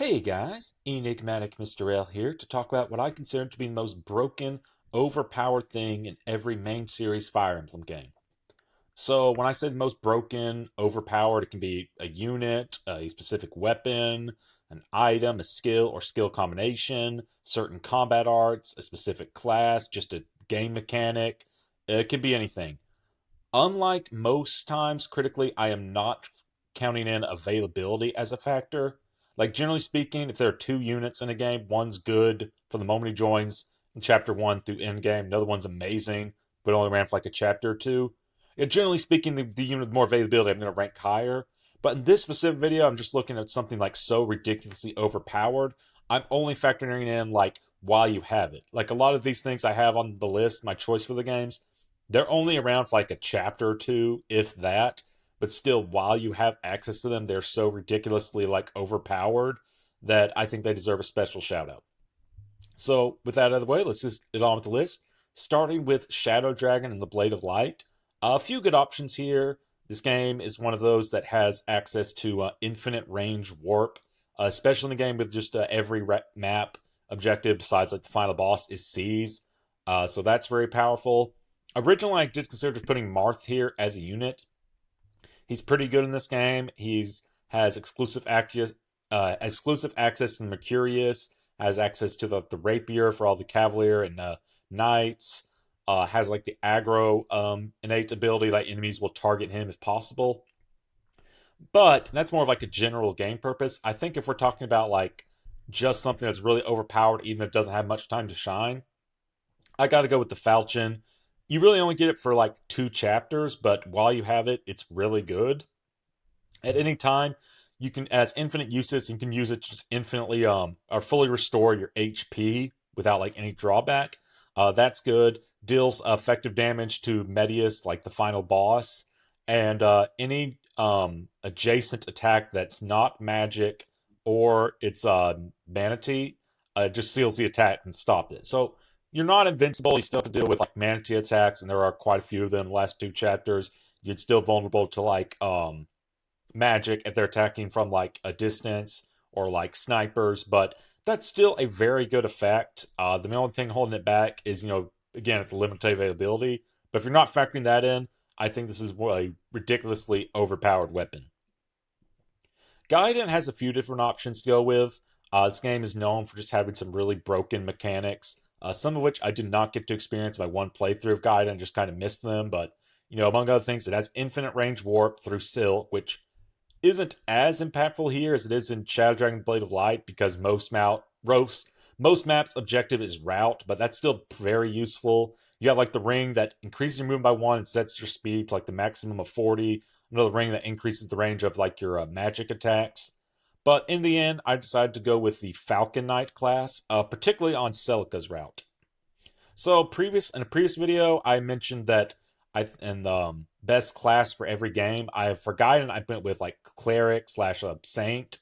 Hey guys, Enigmatic Mr. L here to talk about what I consider to be the most broken, overpowered thing in every main series Fire Emblem game. So when I say the most broken, overpowered, it can be a unit, a specific weapon, an item, a skill or skill combination, certain combat arts, a specific class, just a game mechanic. It can be anything. Unlike most times, critically, I am not counting in availability as a factor. Like, generally speaking, if there are two units in a game, one's good from the moment he joins in chapter one through end game, another one's amazing, but only ran for like a chapter or two. Yeah, generally speaking, the unit with more availability, I'm going to rank higher. But in this specific video, I'm just looking at something like so ridiculously overpowered. I'm only factoring in like while you have it. Like a lot of these things I have on the list, my choice for the games, they're only around for like a chapter or two, if that. But still, while you have access to them, they're so ridiculously like overpowered that I think they deserve a special shout out. So, with that out of the way, let's just get on with the list. Starting with Shadow Dragon and the Blade of Light. A few good options here. This game is one of those that has access to infinite range warp, especially in a game with just every map objective besides like the final boss is seas. So that's very powerful. Originally, I did consider just putting Marth here as a unit. He's pretty good in this game. He's has exclusive access to the Mercurius, has access to the rapier for all the cavalier and knights. Has like the aggro innate ability, like enemies will target him if possible. But that's more of like a general game purpose. I think if we're talking about like just something that's really overpowered, even if it doesn't have much time to shine, I got to go with the Falchion. You really only get it for like two chapters, but while you have it, it's really good. At any time, you can, as infinite uses, you can use it to just infinitely or fully restore your HP without like any drawback. That's good. Deals effective damage to Medius, like the final boss, and any adjacent attack that's not magic or it's manatee, just seals the attack and stop it. So you're not invincible. You still have to deal with like manatee attacks, and there are quite a few of them in the last two chapters. You're still vulnerable to like magic if they're attacking from like a distance or like snipers, but that's still a very good effect. The only thing holding it back is, again, it's limited availability. But if you're not factoring that in, I think this is a ridiculously overpowered weapon. Gaiden has a few different options to go with. This game is known for just having some really broken mechanics, some of which I did not get to experience my one playthrough of Gaiden, just kind of missed them. But, among other things, it has infinite range warp through Sill, which isn't as impactful here as it is in Shadow Dragon Blade of Light because most maps objective is route, but that's still very useful. You have like the ring that increases your movement by one and sets your speed to like the maximum of 40. Another ring that increases the range of like your magic attacks. But in the end, I decided to go with the Falcon Knight class, particularly on Celica's route. So in a previous video, I mentioned that in the best class for every game, I have for Gaiden I went with like cleric slash saint,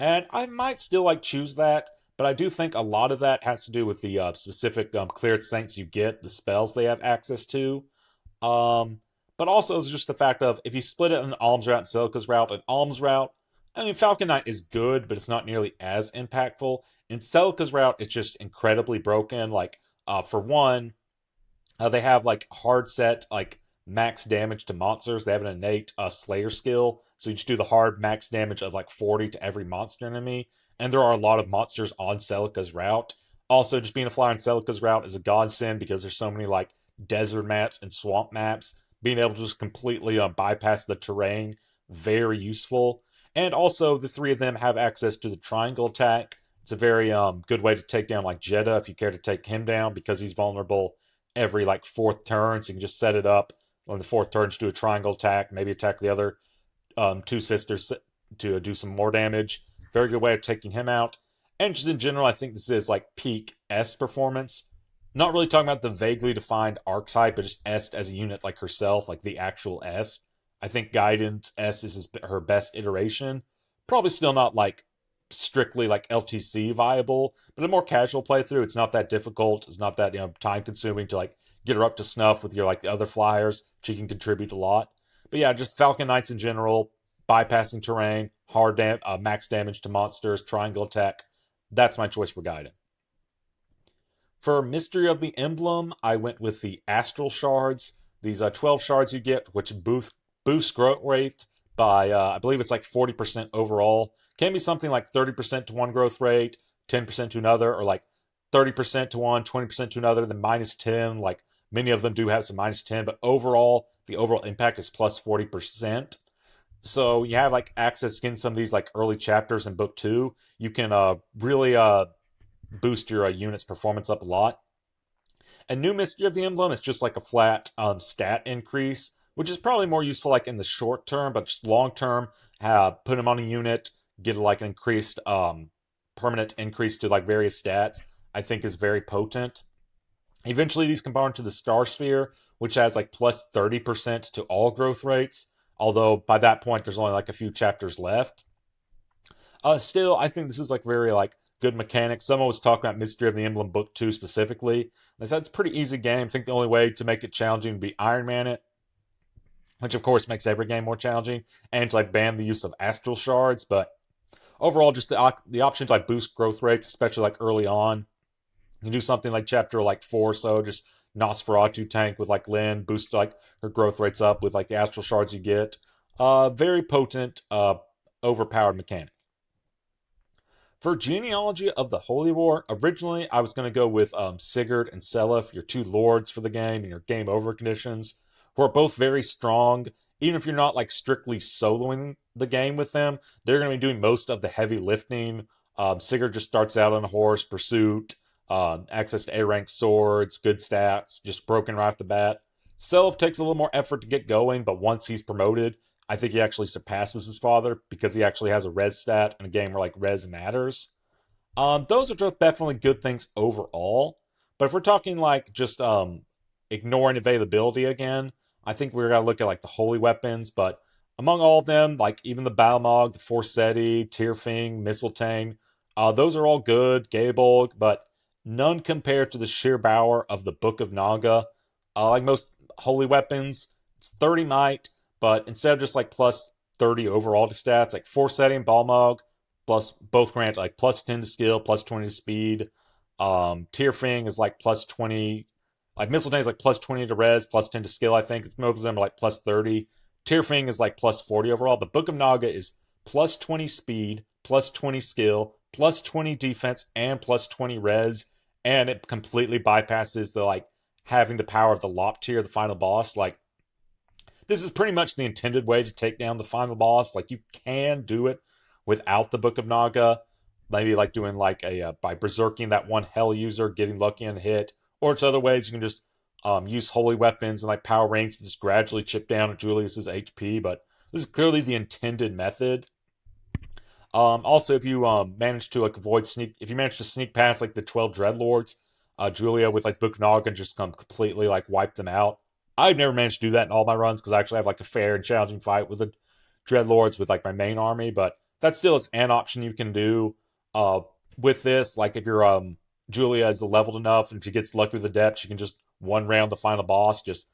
and I might still like choose that, but I do think a lot of that has to do with the specific cleric saints you get, the spells they have access to. Um, but also it's just the fact of if you split it an alms route and Celica's route, an alms route, I mean Falcon Knight is good, but it's not nearly as impactful. In Celica's route, it's just incredibly broken. Like for one, they have like hard set like max damage to monsters. They have an innate Slayer skill, so you just do the hard max damage of like 40 to every monster enemy. And there are a lot of monsters on Celica's route. Also, just being a flyer on Celica's route is a godsend because there's so many like desert maps and swamp maps. Being able to just completely bypass the terrain, very useful. And also, the three of them have access to the triangle attack. It's a very good way to take down like Jeddah if you care to take him down because he's vulnerable every like fourth turn, so you can just set it up on the fourth turn, just do a triangle attack, maybe attack the other two sisters to do some more damage. Very good way of taking him out. And just in general, I think this is like peak S performance. Not really talking about the vaguely defined archetype, but just S as a unit like herself, like the actual S. I think Gaiden's S is her best iteration. Probably still not like strictly like LTC viable, but a more casual playthrough. It's not that difficult. It's not that time consuming to like get her up to snuff with your like the other flyers. She can contribute a lot. But yeah, just Falcon Knights in general, bypassing terrain, max damage to monsters, triangle attack. That's my choice for Gaiden. For Mystery of the Emblem, I went with the Astral Shards. These 12 shards you get, which boost growth rate by, I believe it's like 40% overall. Can be something like 30% to one growth rate, 10% to another, or like 30% to one, 20% to another, then minus 10. Like many of them do have some minus 10, but overall, the overall impact is plus 40%. So you have like access against some of these like early chapters in book 2. You can really boost your unit's performance up a lot. A new Mystery of the Emblem is just like a flat stat increase, which is probably more useful like in the short term, but just long term, put them on a unit, get like an increased permanent increase to like various stats, I think is very potent. Eventually, these combine to the Star Sphere, which has like plus 30% to all growth rates, although by that point, there's only like a few chapters left. Still, I think this is like very like good mechanics. Someone was talking about Mystery of the Emblem Book 2 specifically. They said it's a pretty easy game. I think the only way to make it challenging would be Iron Man it, which of course makes every game more challenging, and to like ban the use of astral shards. But overall, just the options like boost growth rates, especially like early on. You can do something like chapter like 4 or so, just Nosferatu tank with like Lynn, boost like her growth rates up with like the astral shards you get. Very potent, overpowered mechanic. For Genealogy of the Holy War, originally I was going to go with Sigurd and Seliph, your two lords for the game, and your game over conditions, who are both very strong. Even if you're not like strictly soloing the game with them, they're going to be doing most of the heavy lifting. Sigurd just starts out on a horse, pursuit, access to A-rank swords, good stats, just broken right off the bat. Seliph takes a little more effort to get going, but once he's promoted, I think he actually surpasses his father because he actually has a res stat in a game where like res matters. Those are just definitely good things overall. But if we're talking like just ignoring availability again, I think we're gonna look at like the holy weapons. But among all of them, like even the Balmog, the Forseti, Tyrfing, Mistletoe, those are all good, Gabel, but none compared to the sheer power of the Book of Naga. Like most holy weapons, it's 30 might, but instead of just like plus 30 overall to stats, like Forseti and Balmog, plus both grant like plus 10 to skill, plus 20 to speed. Tyrfing is like plus 20. Like Mistletoe is like plus 20 to res, plus 10 to skill, I think. It's most of them are like plus 30. Tyrfing is like plus 40 overall. The Book of Naga is plus 20 speed, plus 20 skill, plus 20 defense, and plus 20 res. And it completely bypasses the like having the power of the Lop tier, the final boss. Like this is pretty much the intended way to take down the final boss. Like you can do it without the Book of Naga. Maybe like doing like a by berserking that one hell user, getting lucky on the hit, or it's other ways you can just use holy weapons and like power ranks to just gradually chip down Julius's HP. But this is clearly the intended method. Also, if you manage to like avoid sneak, if you manage to sneak past like the 12 Dreadlords, Julia with like Book of Naga can just come completely like wipe them out. I've never managed to do that in all my runs because I actually have like a fair and challenging fight with the Dreadlords with like my main army, but that still is an option you can do uh, with this. Like if you're Julia is leveled enough, and if she gets lucky with the depth, she can just one round the final boss. Just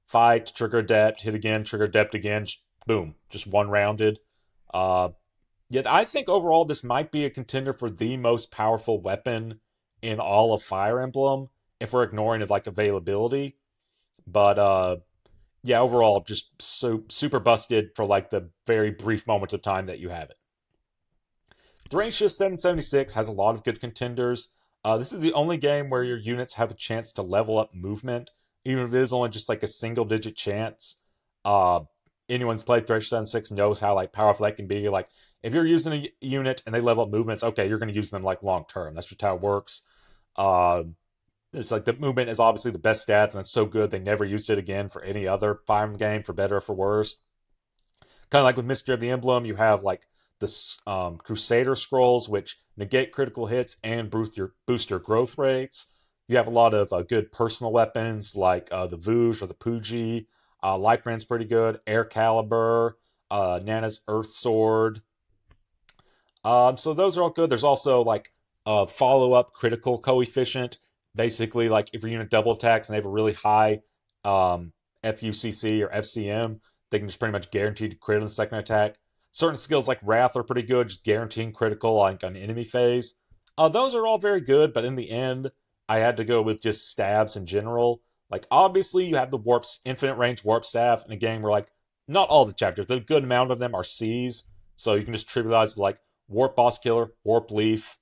fight, trigger adept, hit again, trigger adept again, boom, just one rounded. Uh, Yet I think overall this might be a contender for the most powerful weapon in all of Fire Emblem if we're ignoring of like availability. But yeah, overall just so super busted for like the very brief moments of time that you have it. Thracia 776 has a lot of good contenders. This is the only game where your units have a chance to level up movement, even if it is only just like a single digit chance. Uh, Anyone's played Thracia 76 knows how like powerful that can be. Like if you're using a unit and they level up movements, okay, you're going to use them like long term. That's just how it works. Uh, it's like the movement is obviously the best stats, and it's so good they never used it again for any other Fire Emblem game, for better or for worse. Kind of like with Mystery of the Emblem, you have like the Crusader scrolls, which negate critical hits and boost your growth rates. You have a lot of good personal weapons like the Vouge or the Puji. Lightbrand's pretty good. Air Caliber, Nana's Earth Sword. So those are all good. There's also like a follow-up critical coefficient. Basically, like if your unit double attacks and they have a really high FUCC or FCM, they can just pretty much guarantee to crit on the second attack. Certain skills like Wrath are pretty good, just guaranteeing critical like on enemy phase. Those are all very good, but in the end, I had to go with just stabs in general. Like obviously, you have the warps, infinite range warp staff in a game where like not all the chapters, but a good amount of them are C's, so you can just trivialize like warp boss killer, warp leaf,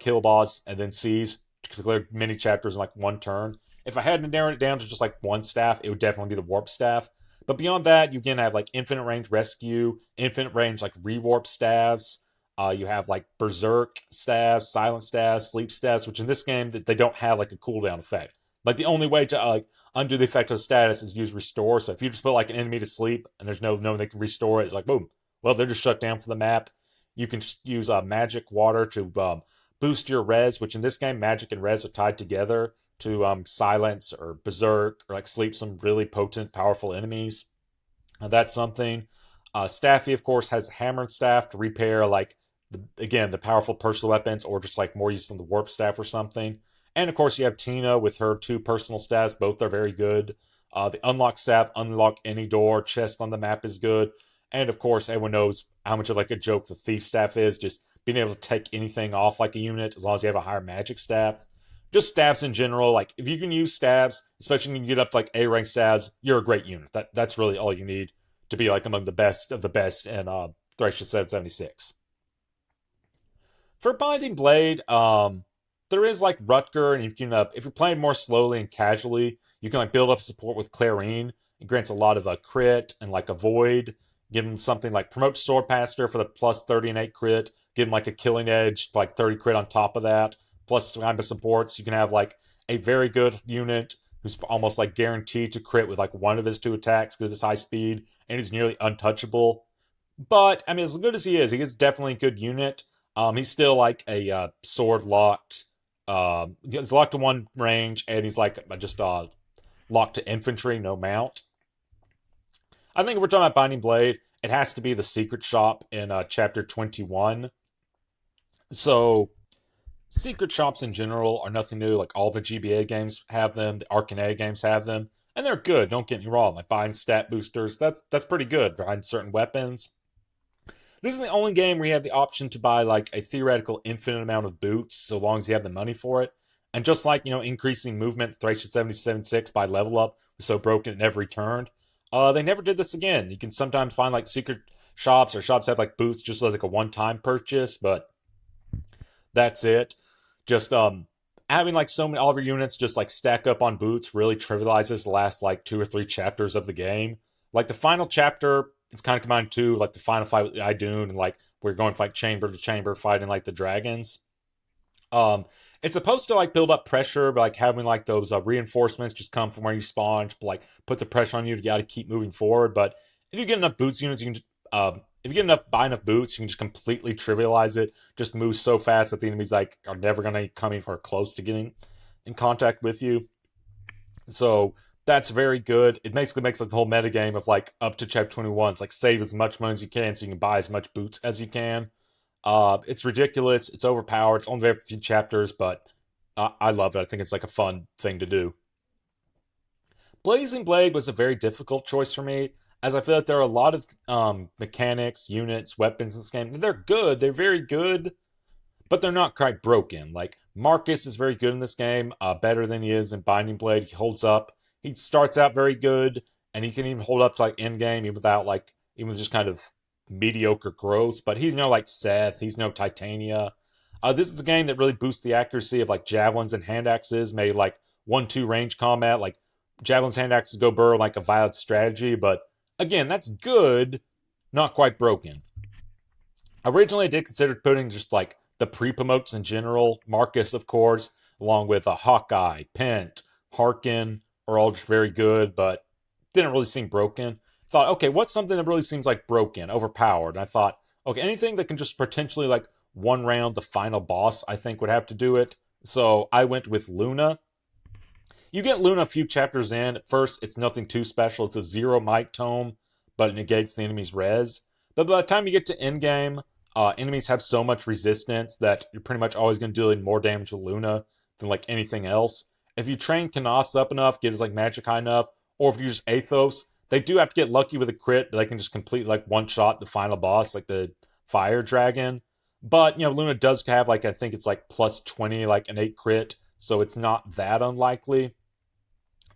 kill boss, and then C's to clear many chapters in like one turn. If I had to narrow it down to just like one staff, it would definitely be the warp staff. But beyond that, you again have like infinite range rescue, infinite range like rewarp staves. You have like berserk staves, silent staves, sleep staves, which in this game they don't have like a cooldown effect. Like the only way to undo the effect of status is use restore. So if you just put like an enemy to sleep and there's no one that can restore it, it's like boom. Well, they're just shut down for the map. You can just use magic water to boost your res, which in this game magic and res are tied together to silence or berserk or like sleep some really potent, powerful enemies. That's something. Staffy, of course, has hammer and staff to repair like the powerful personal weapons or just like more use than the warp staff or something. And of course, you have Tina with her two personal staffs. Both are very good. The unlock staff, unlock any door, chest on the map is good. And of course, everyone knows how much of like a joke the thief staff is. Just being able to take anything off like a unit as long as you have a higher magic staff. Just stabs in general. Like if you can use stabs, especially when you get up to like A rank stabs, you're a great unit. That's really all you need to be like among the best of the best in Thracia 776. For Binding Blade, there is like Rutger, and you can if you're playing more slowly and casually, you can like build up support with Clarine. It grants a lot of a crit and like a void. Give him something like promote Swordmaster for the plus 30 and 8 crit. Give him like a killing edge, like 30 crit on top of that. Plus kind of supports. You can have like a very good unit who's almost like guaranteed to crit with like one of his two attacks because of his high speed, and he's nearly untouchable. But I mean, as good as he is definitely a good unit. He's still like a sword locked. He's locked to one range, and he's like just locked to infantry, no mount. I think if we're talking about Binding Blade, it has to be the secret shop in chapter 21. So, secret shops in general are nothing new. Like all the GBA games have them, the Arcane games have them, and they're good. Don't get me wrong. Like buying stat boosters, that's pretty good. Buying certain weapons. This is the only game where you have the option to buy like a theoretical infinite amount of boots, so long as you have the money for it. And just like increasing movement, Thracia 776 by level up was so broken it never returned. They never did this again. You can sometimes find like secret shops or shops have like boots just as like a one-time purchase, but that's it. Just having like so many all of your units just like stack up on boots really trivializes the last like 2 or 3 chapters of the game. Like the final chapter, it's kind of combined to like the final fight with Idun and like we're going to fight chamber to chamber fighting like the dragons. It's supposed to like build up pressure, but like having like those reinforcements just come from where you spawn, just, like put the pressure on you to got to keep moving forward. But if you get enough boots units, you can just, if you get buy enough boots, you can just completely trivialize it. Just move so fast that the enemies like are never gonna come in or close to getting in contact with you. So that's very good. It basically makes like the whole metagame of like up to chapter 21. It's like save as much money as you can so you can buy as much boots as you can. It's ridiculous. It's overpowered. It's only very few chapters, but I love it. I think it's like a fun thing to do. Blazing Blade was a very difficult choice for me, as I feel like there are a lot of mechanics, units, weapons in this game. They're good. They're very good, but they're not quite broken. Like Marcus is very good in this game, better than he is in Binding Blade. He holds up. He starts out very good, and he can even hold up to like end game even without like even just kind of mediocre growth. But he's no like Seth. He's no Titania. This is a game that really boosts the accuracy of like javelins and hand axes, made like 1-2 range combat. Like javelins, hand axes go burr like a violent strategy, but again, that's good, not quite broken. Originally, I did consider putting just like the pre-promotes in general. Marcus, of course, along with Hawkeye, Pent, Harkin, are all just very good, but didn't really seem broken. Thought, okay, what's something that really seems like broken, overpowered? And I thought, okay, anything that can just potentially like one round the final boss, I think would have to do it. So I went with Luna. You get Luna a few chapters in. At first, it's nothing too special. It's a 0 might tome, but it negates the enemy's res. But by the time you get to endgame, enemies have so much resistance that you're pretty much always going to do more damage with Luna than like anything else. If you train Canas up enough, get his like magic high enough, or if you use Athos, They do have to get lucky with a crit, but they can just complete like one shot the final boss, like the fire dragon. But Luna does have like I think it's like plus 20, like innate crit, so it's not that unlikely.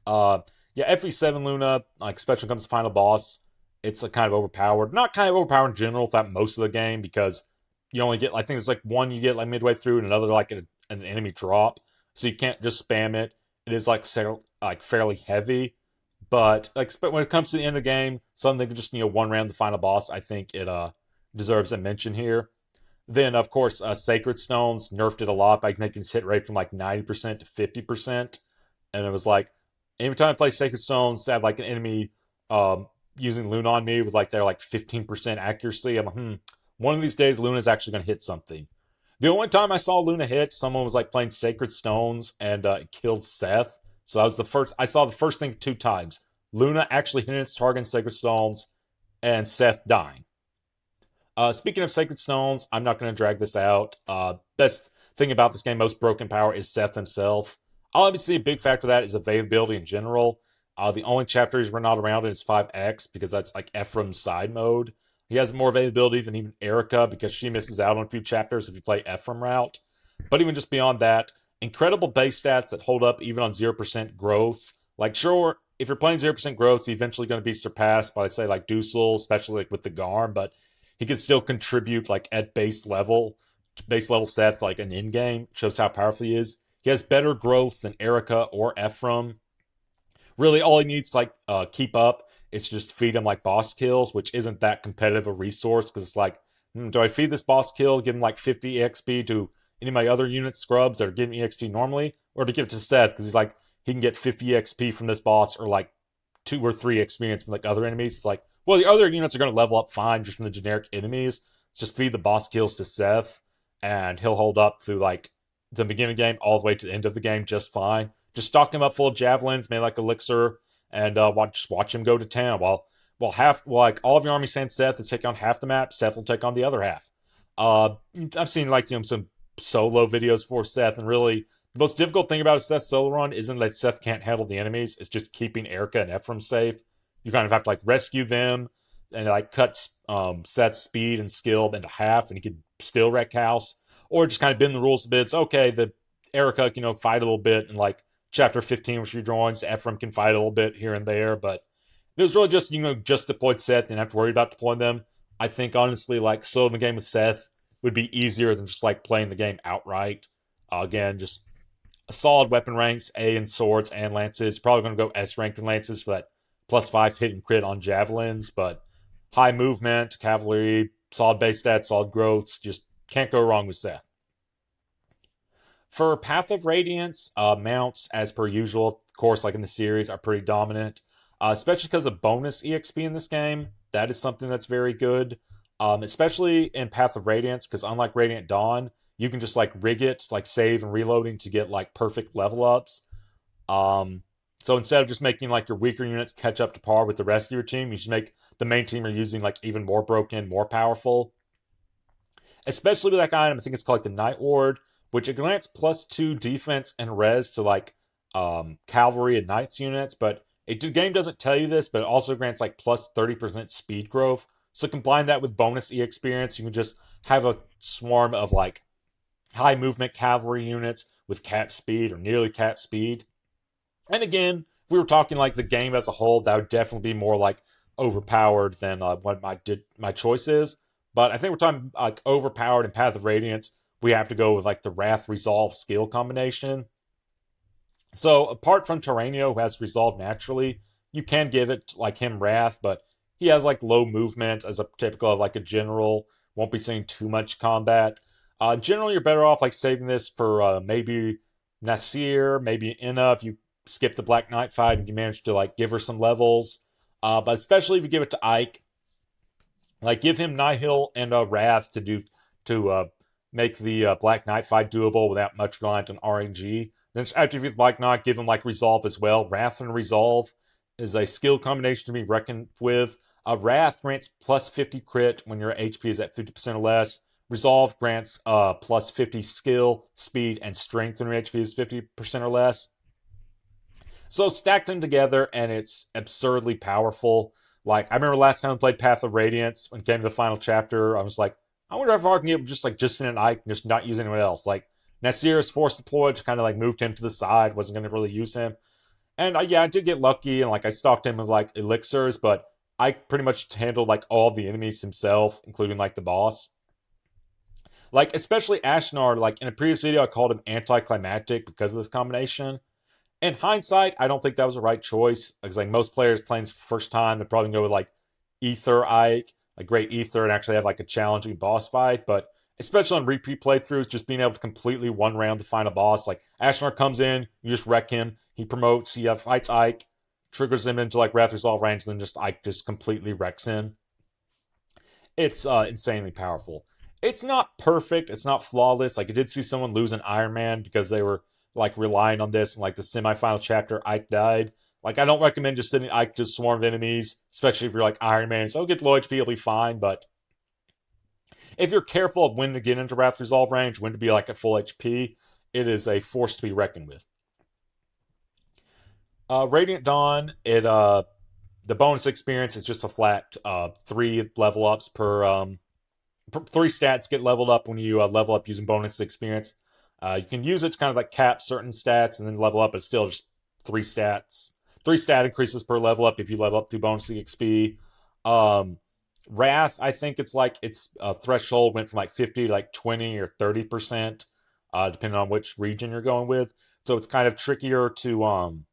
Uh, yeah, FE7 Luna, like especially when it comes to final boss, it's kind of overpowered. Not kind of overpowered in general throughout most of the game because you only get, I think it's like one you get like midway through and another like an enemy drop, so you can't just spam it. It is like fairly heavy, but like when it comes to the end of the game, something can just one round the final boss. I think it deserves a mention here. Then of course, Sacred Stones nerfed it a lot by making its hit rate from like 90% to 50%, and it was like every time I play Sacred Stones, I have like an enemy using Luna on me with like their like 15% accuracy. I'm like, one of these days Luna's actually going to hit something. The only time I saw Luna hit, someone was like playing Sacred Stones and killed Seth. So that was the first. I saw the first thing 2 times. Luna actually hitting its target in Sacred Stones, and Seth dying. Speaking of Sacred Stones, I'm not going to drag this out. Best thing about this game, most broken power, is Seth himself. Obviously, a big factor of that is availability in general. The only chapters we're not around in is 5X because that's like Ephraim's side mode. He has more availability than even Erica because she misses out on a few chapters if you play Ephraim route. But even just beyond that, incredible base stats that hold up even on 0% growths. Like, sure, if you're playing 0% growths, he's eventually going to be surpassed by, say, like Dusel, especially like with the Garm, but he can still contribute like at base level sets like an in game. Shows how powerful he is. He has better growths than Erica or Ephraim. Really, all he needs to like keep up is just feed him like boss kills, which isn't that competitive a resource because it's like, do I feed this boss kill, give him like 50 XP to any of my other unit scrubs that are giving me XP normally, or to give it to Seth because he's like he can get 50 XP from this boss or like 2 or 3 experience from like other enemies. It's like, well, the other units are going to level up fine just from the generic enemies. Just feed the boss kills to Seth, and he'll hold up through like the beginning of the game all the way to the end of the game just fine. Just stock him up full of javelins, made like elixir, and watch him go to town. Like all of your army send Seth to take on half the map, Seth will take on the other half. I've seen like some solo videos for Seth, and really the most difficult thing about a Seth solo run isn't that Seth can't handle the enemies; it's just keeping Erica and Ephraim safe. You kind of have to like rescue them and like cut Seth's speed and skill into half, and he could still wreck house, or just kind of bend the rules a bit. It's okay, the Erica, fight a little bit, and like chapter 15, where she joins, Ephraim can fight a little bit here and there, but it was really just, just deployed Seth and have to worry about deploying them. I think, honestly, like, soloing the game with Seth would be easier than just, like, playing the game outright. Again, just a solid weapon ranks, A in swords and lances. Probably going to go S ranked in lances for that +5 hit and crit on javelins, but high movement, cavalry, solid base stats, solid growths, just can't go wrong with Seth. For Path of Radiance, mounts, as per usual, of course, like in the series, are pretty dominant, especially because of bonus EXP in this game. That is something that's very good, especially in Path of Radiance, because unlike Radiant Dawn, you can just like rig it, like save and reloading to get like perfect level ups. So instead of just making like your weaker units catch up to par with the rest of your team, you should make the main team are using like even more broken, more powerful. Especially with that item, I think it's called like the Night Ward, which it grants +2 defense and res to like cavalry and knights units, but the game doesn't tell you this, but it also grants like +30% speed growth. So combine that with bonus E experience, you can just have a swarm of like high movement cavalry units with cap speed or nearly cap speed. And again, if we were talking like the game as a whole, that would definitely be more like overpowered than what my choice is. But I think we're talking like overpowered in Path of Radiance. We have to go with like the Wrath Resolve skill combination. So apart from Terranio, who has Resolve naturally, you can give it like him Wrath, but he has like low movement as a typical of like a general. Won't be seeing too much combat. Generally, you're better off like saving this for maybe Nasir, maybe Inna if you skip the Black Knight fight and you manage to like give her some levels. But especially if you give it to Ike, like give him Nihil and Wrath to make the Black Knight fight doable without much reliance on RNG. Then after you Black Knight, give him like Resolve as well. Wrath and Resolve is a skill combination to be reckoned with. Wrath grants +50 crit when your HP is at 50% or less. Resolve grants +50 skill, speed, and strength when your HP is 50% or less. So stacked them together, and it's absurdly powerful. Like I remember last time I played Path of Radiance when it came to the final chapter, I was like, I wonder if I can get just in an Ike and just not use anyone else. Like Nasir's force deployed, just kind of like moved him to the side, wasn't going to really use him. And yeah, I did get lucky, and like I stalked him with like elixirs, but I pretty much handled like all the enemies himself, including like the boss. Like especially Ashnar, like in a previous video, I called him anticlimactic because of this combination. In hindsight, I don't think that was the right choice because like most players playing this for the first time, they're probably gonna go with like Ether Ike, like Great Ether, and actually have like a challenging boss fight. But especially on repeat playthroughs, just being able to completely one round the final boss, like Ashnar comes in, you just wreck him, he promotes, he fights Ike, triggers him into like Wrath Resolve range, and then just Ike just completely wrecks him. It's insanely powerful. It's not perfect. It's not flawless. Like I did see someone lose an Iron Man because they were like relying on this. And like the semifinal chapter, Ike died. Like I don't recommend just sitting Ike just swarm of enemies, especially if you're like Iron Man. So get low HP, you'll be fine. But if you're careful of when to get into Wrath Resolve range, when to be like at full HP, it is a force to be reckoned with. Radiant Dawn, the bonus experience is just a flat 3 level ups per 3 stats get leveled up when you level up using bonus experience. You can use it to kind of like cap certain stats and then level up, but still just 3 stats. 3 stat increases per level up if you level up through bonus XP. Wrath, I think it's like its threshold went from like 50 to like 20 or 30%, depending on which region you're going with. So it's kind of trickier to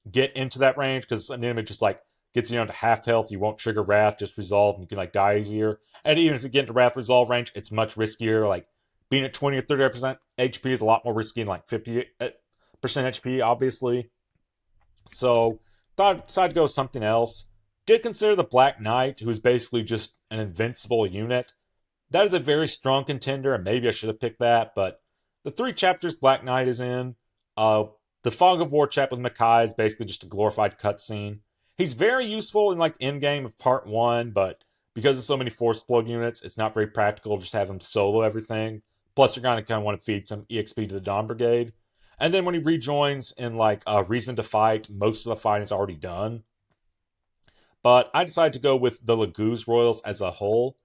get into that range because an enemy just like gets you down to half health. You won't trigger Wrath, just resolve, and you can like die easier. And even if you get into Wrath Resolve range, it's much riskier. Like being at 20 or 30% HP is a lot more risky than like 50% HP, obviously. So thought I decided to go with something else. Did consider the Black Knight, who is basically just an invincible unit. That is a very strong contender, and maybe I should have picked that, but the 3 chapters Black Knight is in, uh, the Fog of War chap with Makai is basically just a glorified cutscene. He's very useful in like the end game of part 1, but because of so many force plug units, it's not very practical to just have him solo everything. Plus, you're gonna kind of want to feed some EXP to the Dawn Brigade. And then when he rejoins in like Reason to Fight, most of the fighting is already done. But I decided to go with the Laguz Royals as a whole.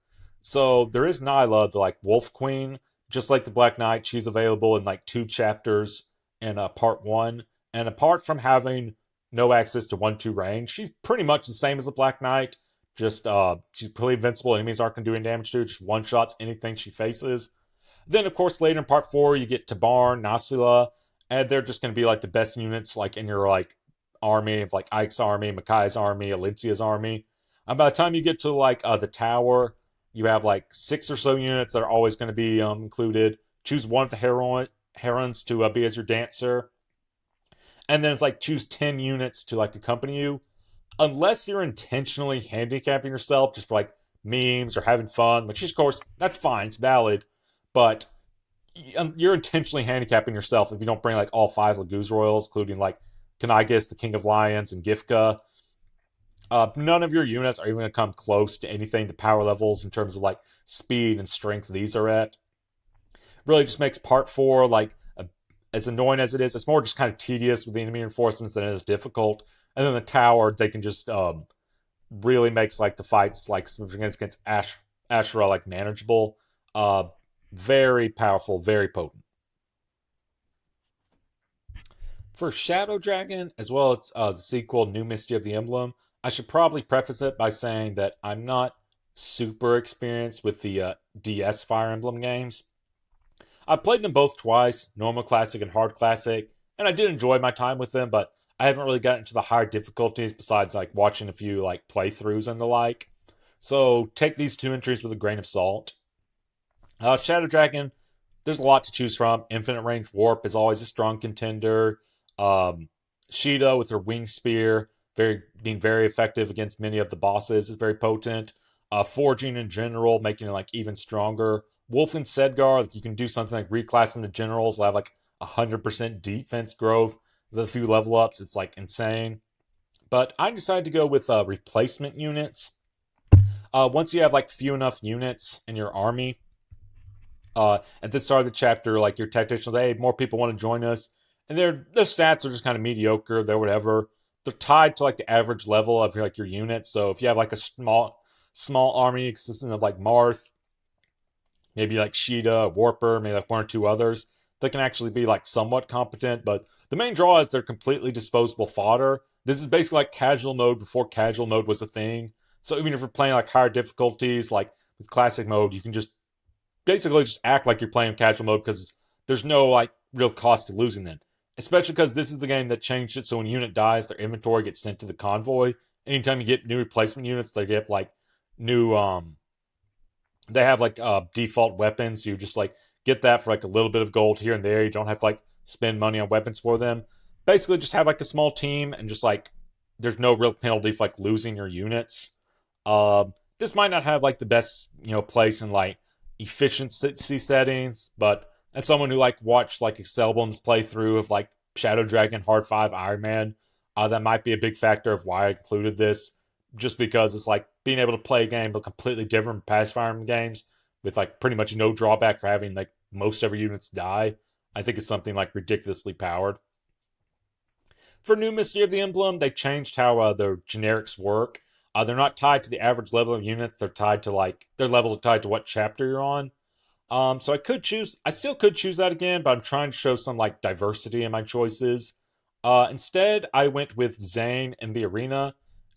So there is Nyla, the like Wolf Queen, just like the Black Knight. She's available in like 2 chapters in part 1. And apart from having no access to 1-2 range, she's pretty much the same as the Black Knight. Just she's pretty invincible. Enemies aren't going to do any damage to her. Just one shots anything she faces. Then of course later in part 4 you get Tabarn, Nasila, and they're just going to be like the best units like in your like army of like Ike's army, Makai's army, Alencia's army. And by the time you get to like the tower, you have like 6 or so units that are always going to be included. Choose one of the herons to be as your dancer, and then it's like choose 10 units to like accompany you. Unless you're intentionally handicapping yourself just for like memes or having fun, which of course that's fine, it's valid, but you're intentionally handicapping yourself if you don't bring like all 5 Laguz Royals, including like Kanigas, the King of Lions, and Gifka. None of your units are even going to come close to anything the power levels in terms of like speed and strength these are at. Really just makes part 4 like as annoying as it is. It's more just kind of tedious with the enemy reinforcements than it is difficult. And then the tower, they can just really makes like the fights like against Ashura like manageable. Very powerful, very potent. For Shadow Dragon, as well as the sequel, New Mystery of the Emblem, I should probably preface it by saying that I'm not super experienced with the DS Fire Emblem games. I played them both twice, normal classic and hard classic, and I did enjoy my time with them, but I haven't really gotten into the higher difficulties besides like watching a few like playthroughs and the like. So take these 2 entries with a grain of salt. Shadow Dragon, there's a lot to choose from. Infinite Range Warp is always a strong contender. Sheeta with her Wing Spear, being very effective against many of the bosses, is very potent. Forging in general, making it like even stronger. Wolf and Sedgar, like, you can do something like reclassing the generals, will have like 100% defense growth with a few level ups. It's like insane. But I decided to go with replacement units. Once you have like few enough units in your army, at the start of the chapter, like your tacticians, hey, more people want to join us. and their stats are just kind of mediocre. They're whatever. They're tied to like the average level of like your unit. So if you have like a small army consisting of like Marth, maybe like Sheeta, Warper, maybe like one or two others, that can actually be like somewhat competent. But the main draw is they're completely disposable fodder. This is basically like casual mode before casual mode was a thing. So even if you're playing like higher difficulties, like with classic mode, you can just basically just act like you're playing casual mode because there's no like real cost to losing them. Especially because this is the game that changed it so when a unit dies, their inventory gets sent to the convoy. Anytime you get new replacement units, they get like new they have like default weapons. So you just like get that for like a little bit of gold here and there. You don't have to like spend money on weapons for them. Basically, just have like a small team and just like there's no real penalty for like losing your units. This might not have like the best place in like efficiency settings, but as someone who like watched like Excelbum's playthrough of like Shadow Dragon, Hard 5, Iron Man, that might be a big factor of why I included this. Just because it's like being able to play a game but completely different from past Fire Emblem games with like pretty much no drawback for having like most of your units die. I think it's something like ridiculously powered. For new Mystery of the Emblem, they changed how the generics work. They're not tied to the average level of units. They're tied to like their levels are tied to what chapter you're on. So I still could choose that again, but I'm trying to show some like diversity in my choices. Instead, I went with Zane in the arena,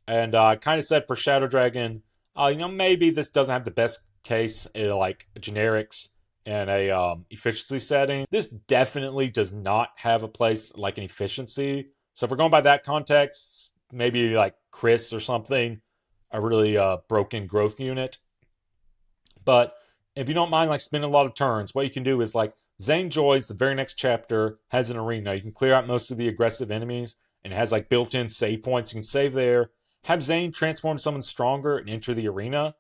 and kind of said for Shadow Dragon, maybe this doesn't have the best case in like generics and a efficiency setting. This definitely does not have a place like an efficiency. So if we're going by that context, maybe like Chris or something, a really broken growth unit. But if you don't mind like spending a lot of turns, what you can do is like Zane Joy's the very next chapter has an arena. You can clear out most of the aggressive enemies and it has like built-in save points. You can save there. Have Zane transform someone stronger and enter the arena.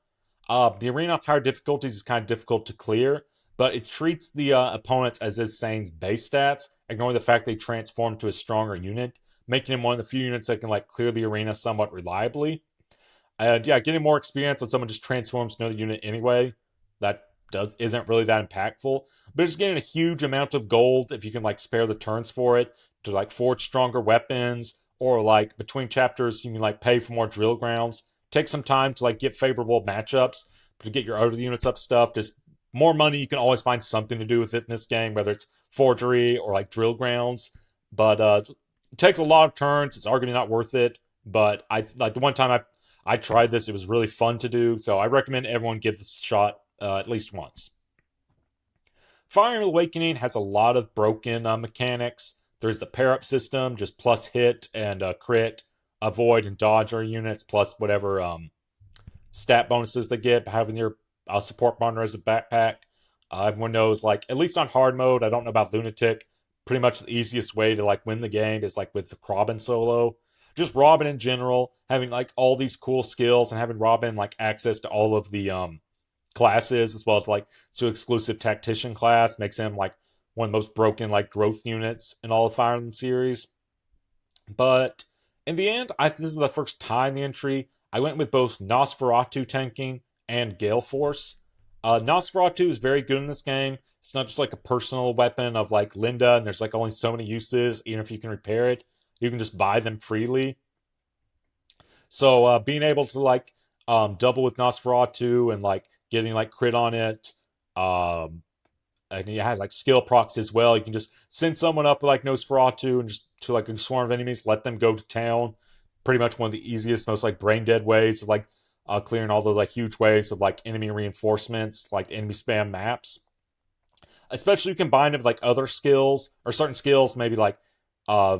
The arena of higher difficulties is kind of difficult to clear, but it treats the opponents as if Zane's base stats, ignoring the fact they transform to a stronger unit, making him one of the few units that can like clear the arena somewhat reliably. And yeah, getting more experience on someone just transforms to another unit anyway, that isn't really that impactful. But just getting a huge amount of gold if you can like spare the turns for it to like forge stronger weapons, or like between chapters you can like pay for more drill grounds. Take some time to like get favorable matchups, to get your other units up stuff. Just more money, you can always find something to do with it in this game, whether it's forgery or like drill grounds. But it takes a lot of turns. It's arguably not worth it. But I like the one time I tried this, it was really fun to do. So I recommend everyone give this a shot at least once. Fire Emblem Awakening has a lot of broken mechanics. There's the pair up system, just plus hit and crit, avoid and dodge our units, plus whatever stat bonuses they get, having your support partner as a backpack. Everyone knows, like, at least on hard mode, I don't know about Lunatic, pretty much the easiest way to like win the game is like with the Robin solo. Just Robin in general, having like all these cool skills and having Robin like access to all of the classes as well as like so exclusive tactician class makes him like one of the most broken like growth units in all of Fire Emblem series. But in the end, I think this is the first time in the entry I went with both Nosferatu tanking and Gale Force. Nosferatu is very good in this game. It's not just like a personal weapon of like Linda, and there's like only so many uses. Even if you can repair it, you can just buy them freely. So being able to like double with Nosferatu and like getting like crit on it, and you have like skill procs as well. You can just send someone up like Nosferatu and just to like a swarm of enemies, let them go to town. Pretty much one of the easiest, most like brain dead ways of like clearing all the like huge waves of like enemy reinforcements, like enemy spam maps. Especially combined with like other skills or certain skills, maybe like uh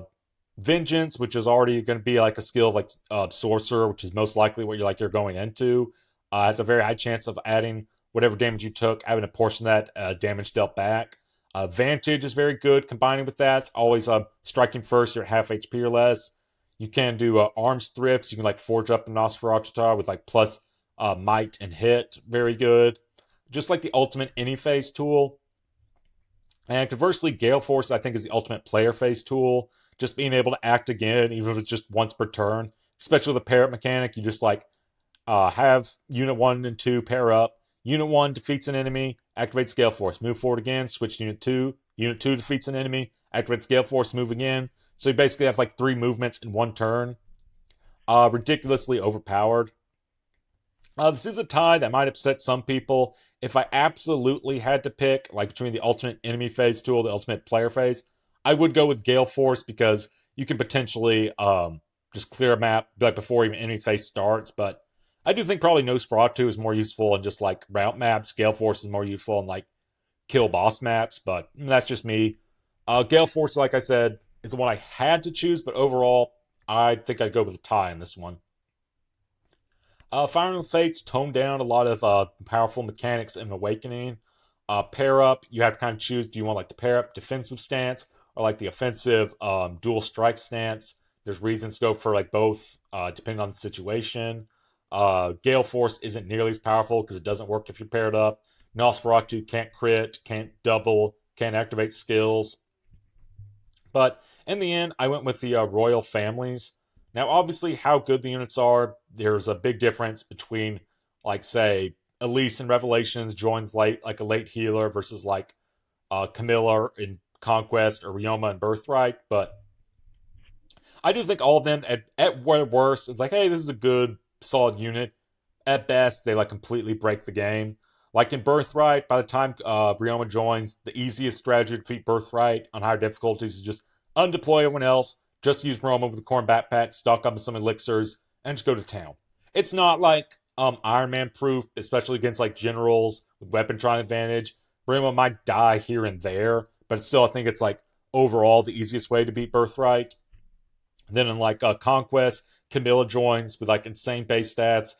Vengeance, which is already going to be like a skill of like Sorcerer, which is most likely what you're going into, has a very high chance of adding whatever damage you took, having a portion of that damage dealt back. Vantage is very good combining with that. Always striking first, you're at half HP or less. You can do arms thrifts. You can like forge up a Nosferatu with like plus might and hit. Very good. Just like the ultimate any phase tool. And conversely, Gale Force, I think, is the ultimate player phase tool. Just being able to act again, even if it's just once per turn. Especially with the pair up mechanic, you just like have Unit 1 and 2 pair up. Unit 1 defeats an enemy, activates Gale Force. Move forward again, switch to Unit 2, Unit 2 defeats an enemy, activates Gale Force, move again. So you basically have like 3 movements in one turn. Ridiculously overpowered. This is a tie that might upset some people. If I absolutely had to pick, like between the ultimate enemy phase tool, the ultimate player phase, I would go with Gale Force because you can potentially just clear a map like before even enemy phase starts. But I do think probably Nosferatu is more useful in just like route maps. Gale Force is more useful in like kill boss maps, but that's just me. Gale Force, like I said, is the one I had to choose, but overall, I think I'd go with a tie in this one. Fire Emblem Fates toned down a lot of powerful mechanics in Awakening. Pair up, you have to kind of choose: do you want like the pair up defensive stance or like the offensive dual strike stance? There's reasons to go for like both, depending on the situation. Gale Force isn't nearly as powerful because it doesn't work if you're paired up. Nosferatu can't crit, can't double, can't activate skills. But in the end, I went with the royal families. Now, obviously, how good the units are, there's a big difference between, like, say, Elise in Revelations joins late, like a late healer, versus like Camilla in Conquest or Ryoma in Birthright. But I do think all of them, at worst, it's like, hey, this is a good, solid unit. At best, they like completely break the game. Like in Birthright, by the time Ryoma joins, the easiest strategy to defeat Birthright on higher difficulties is just undeploy everyone else, just use Ryoma with a corn backpack, stock up on some elixirs, and just go to town. It's not like Iron Man proof, especially against like generals with weapon trying advantage. Ryoma might die here and there, but still, I think it's like overall the easiest way to beat Birthright. Then in like Conquest, Camilla joins with like insane base stats,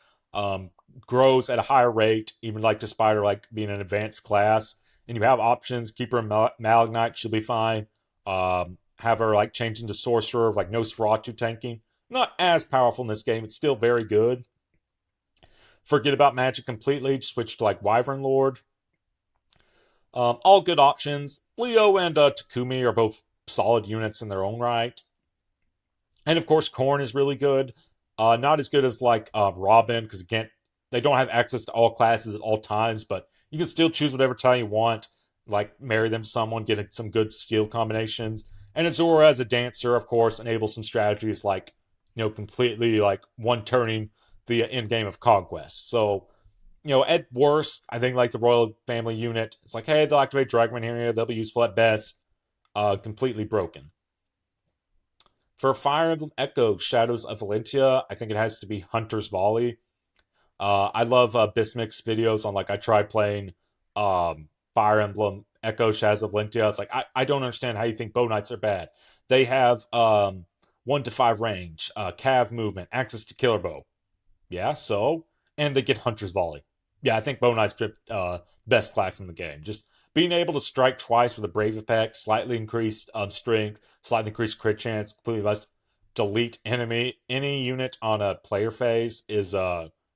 grows at a higher rate, even like despite her like being an advanced class. And you have options. Keep her in Malignite, she'll be fine. Have her like change into Sorcerer, like Nosferatu tanking. Not as powerful in this game. It's still very good. Forget about magic completely. Just switch to like Wyvern Lord. All good options. Leo and Takumi are both solid units in their own right. And of course, Korn is really good. Not as good as like Robin, because again, they don't have access to all classes at all times, but you can still choose whatever tie you want. Like marry them to someone, get some good skill combinations. And Azura as a dancer, of course, enables some strategies like, completely like one turning the end game of Conquest. So, at worst, I think like the Royal Family unit, it's like, hey, they'll activate Dragon here, they'll be useful at best. Completely broken. For Fire Emblem Echo Shadows of Valentia, I think it has to be Hunter's Volley. I love Bismic's videos on like I tried playing Fire Emblem Echo Shadows of Valentia. It's like I don't understand how you think Bow Knights are bad. They have 1 to 5 range, cav movement, access to killer bow. Yeah, so and they get Hunter's Volley. Yeah, I think Bow Knight's best class in the game. Just being able to strike twice with a Brave effect, slightly increased strength, slightly increased crit chance, completely must delete any unit on a player phase is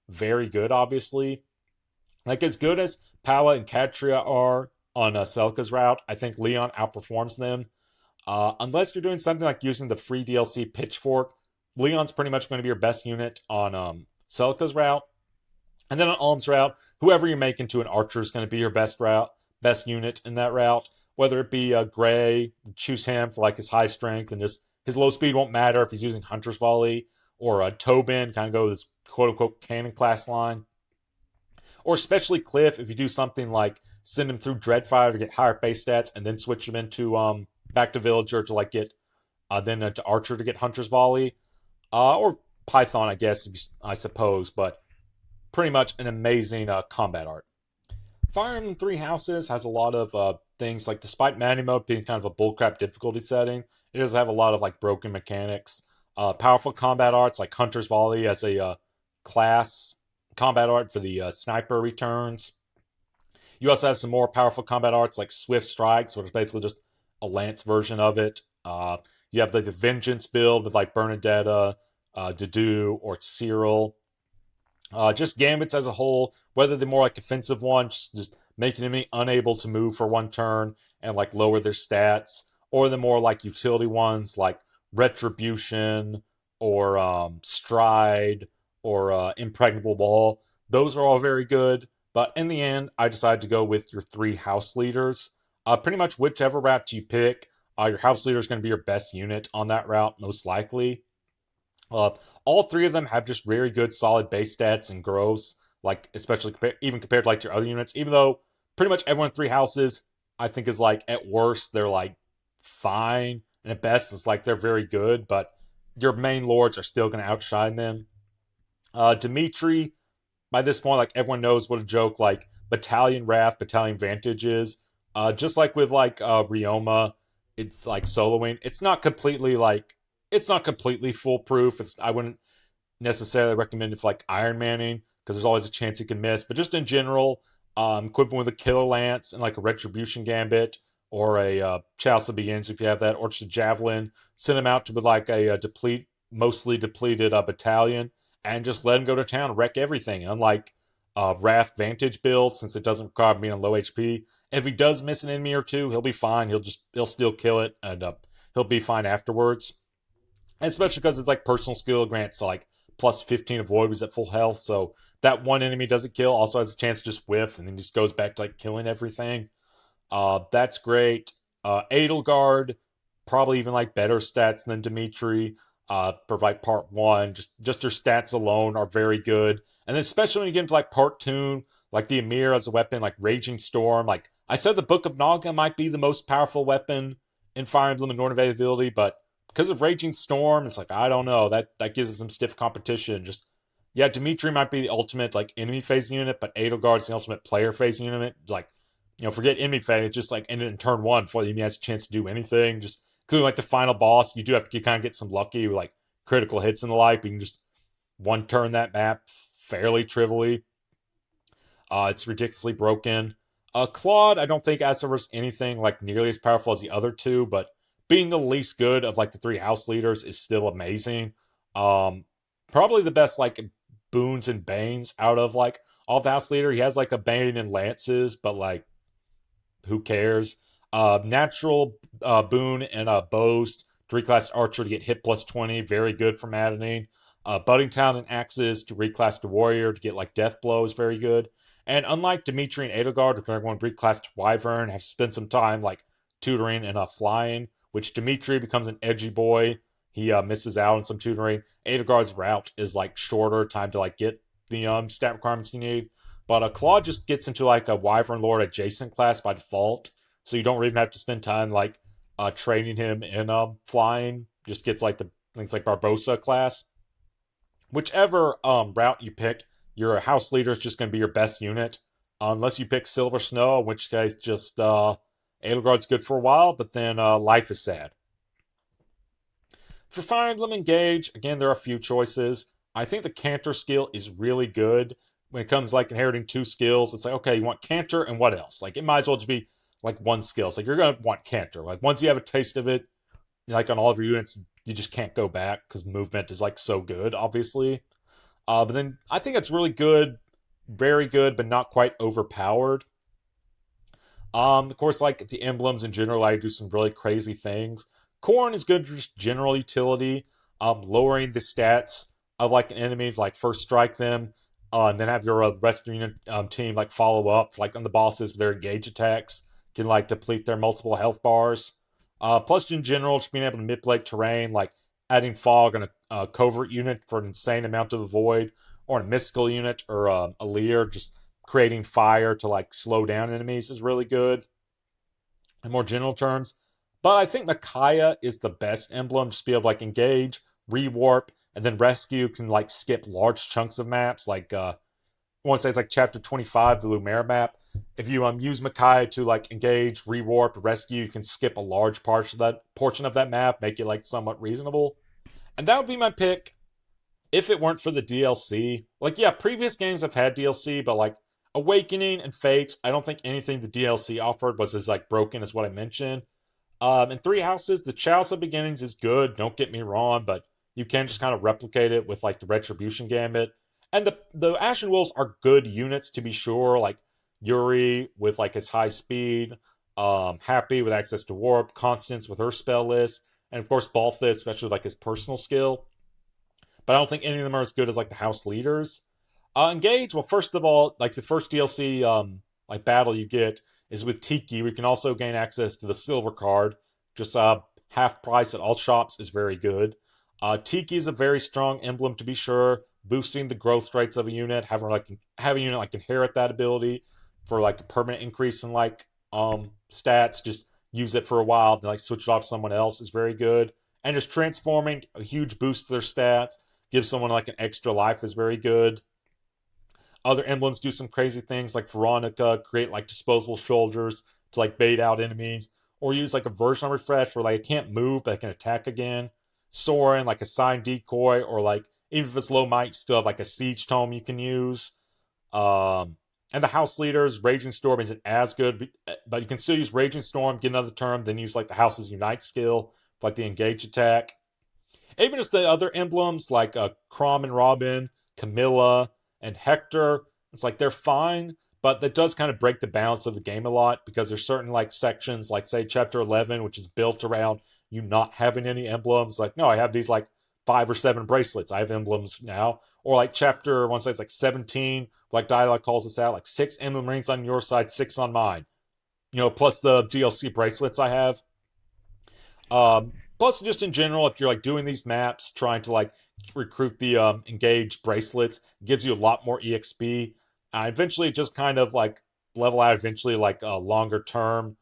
very good, obviously. Like as good as Pala and Katria are on Selka's route, I think Leon outperforms them. Unless you're doing something like using the free DLC Pitchfork, Leon's pretty much going to be your best unit on Selka's route. And then on Alm's route, whoever you make into an archer is going to be your best unit in that route. Whether it be Gray, choose him for like his high strength and just his low speed won't matter if he's using Hunter's Volley, or Tobin, kind of go with this quote unquote cannon class line. Or especially Cliff, if you do something like send him through Dreadfire to get higher base stats and then switch him into back to Villager to like get then to Archer to get Hunter's Volley. Or Python, I guess, I suppose, but pretty much an amazing combat art. Fire Emblem Three Houses has a lot of things, like despite Manny Mode being kind of a bullcrap difficulty setting, it does have a lot of like broken mechanics. Powerful combat arts like Hunter's Volley as a class combat art for the sniper returns. You also have some more powerful combat arts like Swift Strikes, which is basically just a Lance version of it. You have the Vengeance build with like Bernadetta, Dedu, or Cyril. Just gambits as a whole, whether they're more like offensive ones, just making enemy unable to move for one turn and like lower their stats, or the more like utility ones like Retribution or Stride or Impregnable Wall. Those are all very good, but in the end, I decided to go with your 3 house leaders. Pretty much whichever route you pick, your house leader is going to be your best unit on that route, most likely. Uh, all three of them have just very good, solid base stats and growths, like especially even compared to like your other units. Even though pretty much everyone in three houses, I think, is like at worst they're like fine, and at best it's like they're very good. But your main lords are still going to outshine them. Dimitri, by this point, like everyone knows what a joke like Battalion Wrath, Battalion Vantage is. Just like with like Ryoma, it's like soloing. It's not completely foolproof. It's I wouldn't necessarily recommend it for like Iron Manning because there's always a chance he can miss. But just in general, equipping with a Killer Lance and like a Retribution Gambit or a Chalice of Begins if you have that, or just a Javelin, send him out to with like a, mostly depleted battalion and just let him go to town, wreck everything. Unlike Wrath Vantage build, since it doesn't require being on low HP, if he does miss an enemy or two, he'll be fine. He'll still kill it and he'll be fine afterwards. And especially because it's like personal skill grants to like plus 15 avoid was at full health, so that one enemy doesn't kill also has a chance to just whiff and then just goes back to like killing everything. That's great. Edelgard, probably even like better stats than Dimitri. For like part one, just her stats alone are very good. And then especially when you get into like part two, like the Emir as a weapon, like Raging Storm. Like I said, the Book of Naga might be the most powerful weapon in Fire Emblem and Northern Availability, but because of Raging Storm, it's like I don't know, that gives us some stiff competition. Just yeah, Dimitri might be the ultimate like enemy phase unit, but Edelgard's the ultimate player phase unit. Like forget enemy phase, just like end it in turn one before the enemy has a chance to do anything. Just including like the final boss, you do have to kind of get some lucky with like critical hits and the like. But you can just one turn that map fairly trivially. It's ridiculously broken. Claude, I don't think offers anything like nearly as powerful as the other two, but being the least good of like the three house leaders is still amazing. Um, Probably the best like boons and banes out of like all the house leader. He has like a bane and lances, but like who cares? Natural boon and a boast. Three-class archer to get hit plus 20. Very good for maddening. Budding talent and axes to reclass to warrior to get like death blows. Very good. And unlike Dimitri and Edelgard, who can everyone reclass to wyvern, have spent some time like tutoring and flying, which Dimitri becomes an edgy boy. He misses out on some tutoring. Edelgard's route is like shorter time to like get the stat requirements you need. But Claude just gets into like a Wyvern Lord adjacent class by default, so you don't even have to spend time like training him in flying. Just gets like the things like Barbosa class. Whichever route you pick, your house leader is just going to be your best unit, unless you pick Silver Snow, in which case just Edelgard's good for a while, but then life is sad. For Fire Emblem Engage, again, there are a few choices. I think the Cantor skill is really good when it comes like inheriting two skills. It's like, okay, you want Cantor and what else? Like, it might as well just be like one skill. It's like, you're going to want Cantor. Like, once you have a taste of it, like on all of your units, you just can't go back because movement is like so good, obviously. But then I think it's really good, very good, but not quite overpowered. Of course, like the emblems in general, I do some really crazy things. Corn is good for just general utility, lowering the stats of like an enemy to like first strike them, and then have your rest of your team like follow up, like on the bosses with their engage attacks, can like deplete their multiple health bars. Plus, in general, just being able to manipulate terrain, like adding fog on a covert unit for an insane amount of avoid, or a mystical unit or a leer, just creating fire to like slow down enemies is really good in more general terms. But I think Micaiah is the best emblem, just be able to like engage, rewarp, and then rescue can like skip large chunks of maps. Like I want to say it's like chapter 25, the Lumera map. If you use Micaiah to like engage, rewarp, rescue, you can skip a large portion of that map, make it like somewhat reasonable. And that would be my pick if it weren't for the DLC. Like, yeah, previous games have had DLC, but like Awakening and Fates, I don't think anything the DLC offered was as like broken as what I mentioned. In Three Houses, the Chalice of Beginnings is good, don't get me wrong, but you can just kind of replicate it with like the Retribution Gambit. And the Ashen Wolves are good units to be sure, like Yuri with like his high speed, Happy with access to warp, Constance with her spell list, and of course Balthus, especially with like his personal skill. But I don't think any of them are as good as like the house leaders. Engage, well, first of all, like the first DLC like battle you get is with Tiki. We can also gain access to the silver card. Just half price at all shops is very good. Tiki is a very strong emblem to be sure, boosting the growth rates of a unit. Have a unit like inherit that ability for like a permanent increase in like stats. Just use it for a while, then like switch it off to someone else is very good. And just transforming a huge boost to their stats, give someone like an extra life is very good. Other emblems do some crazy things like Veronica, create like disposable shoulders to like bait out enemies, or use like a version of refresh where like it can't move but it can attack again. Soren, like a sign decoy, or like even if it's low might, still have like a siege tome you can use. And the house leaders, Raging Storm isn't as good, but you can still use Raging Storm, get another turn, then use like the house's Unite skill, for, like the engage attack. Even just the other emblems like Crom and Robin, Camilla, and Hector, it's like they're fine, but that does kind of break the balance of the game a lot because there's certain like sections, like say Chapter 11, which is built around you not having any emblems. Like, no, I have these like 5 or 7 bracelets. I have emblems now. Or like Chapter, one side it's like 17, like Dialogue calls this out, like 6 emblem rings on your side, 6 on mine. Plus the DLC bracelets I have. Plus, just in general, if you're like doing these maps, trying to like recruit the engaged bracelets, it gives you a lot more EXP. Eventually, just kind of like level out. Eventually, like a longer term.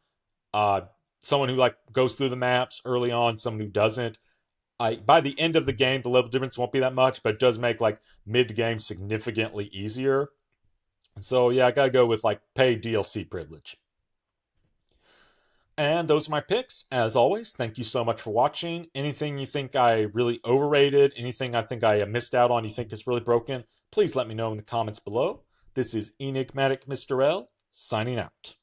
Uh, Someone who like goes through the maps early on, someone who doesn't. By the end of the game, the level difference won't be that much, but it does make like mid game significantly easier. And so yeah, I gotta go with like paid DLC privilege. And those are my picks. As always, thank you so much for watching. Anything you think I really overrated, anything I think I missed out on you think is really broken, please let me know in the comments below. This is Enigmatic Mr. L, signing out.